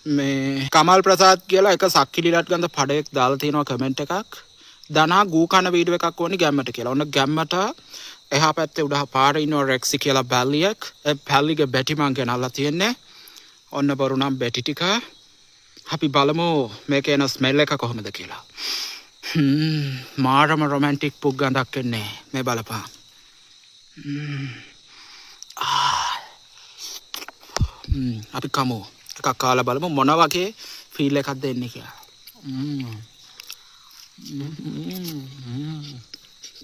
මේ කමල් ප්‍රසාද් කියලා එක සක්කිලිලත් ගඳ පඩයක් දාලා තියෙනවා කමෙන්ට් එකක්. දනා ගූ කන වීඩියෝ එකක් ඕනි ගැම්මට කියලා. ඔන්න ගැම්මට එහා පැත්තේ උඩහ පාරේ ඉන්න රෙක්සි කියලා බැල්ලියක්. ඒ බැල්ලිගේ බැටි මං ගෙනල්ලා තියෙන්නේ. ඔන්න බරු නම් බැටි ටික. අපි බලමු මේකේ එන ස්මෙල් එක කොහොමද කියලා. මාරම රොමැන්ටික් පුක් ගඳක් එන්නේ. මේ බලපන්. අපි කමු. එකක් කාලා බලමු මොන වගේ ෆීල් එකක්ද එන්නේ කියලා.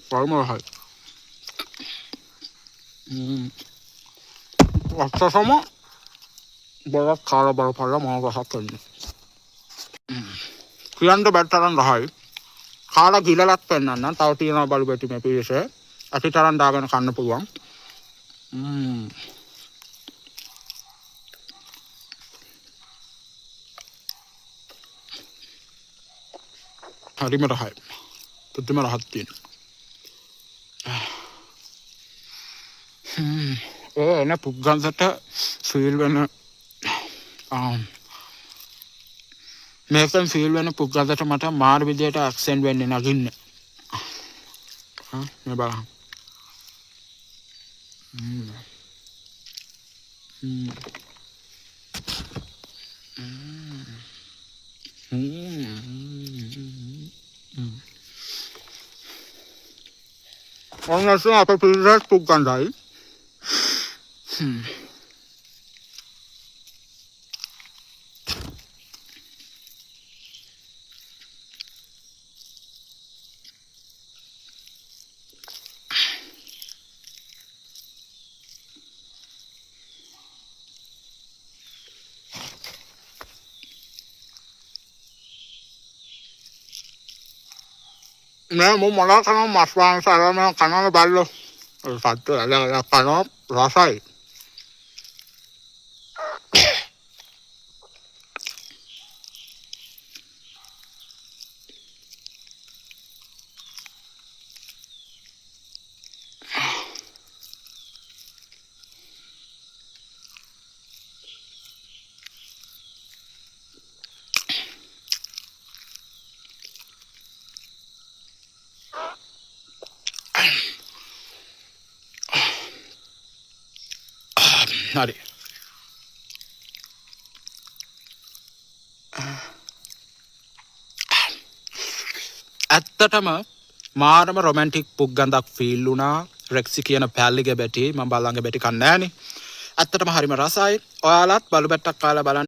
පරමරහයි. අස්සසම බරක් කාලා බලපල්ලා මොන රසක් එන්නේ. කියන්න බැටතරන් රහයි. කාලා ගිලලත් පෙන්නන්න. තව තියෙනවා බලු බැටි මේ පිරිසේ. අතිතරන් දාගෙන කන්න පුළුවන්. හරිම රහයි. පුදුම රහක් තියෙනවා. එන පුක් ගඳට ෆීල් වෙන මේකෙන් ෆීල් වෙන පුක් ගඳට මට මාර විදියට ඇක්සෙන්ට් වෙන්නේ නැගින්නේ. මේ බලන්න. ඔන්න අපේ පිළිරස් පුක් ගඳයි. मैं मला करना मसला सारा मैं खाना डाल लो साथ तो अलग अलग खाना रसाई හරි ඇත්තටම මාරම රොමැන්ටික් පුක් ගඳක් ෆීල් වුණා. රෙක්සි කියන පැල්ලිගේ බැටි මම බලංගේ බැටි කන්නේ නැහනේ. ඇත්තටම හරිම රසයි. ඔයාලත් බලු බැට්ටක් කාලා බලන්න.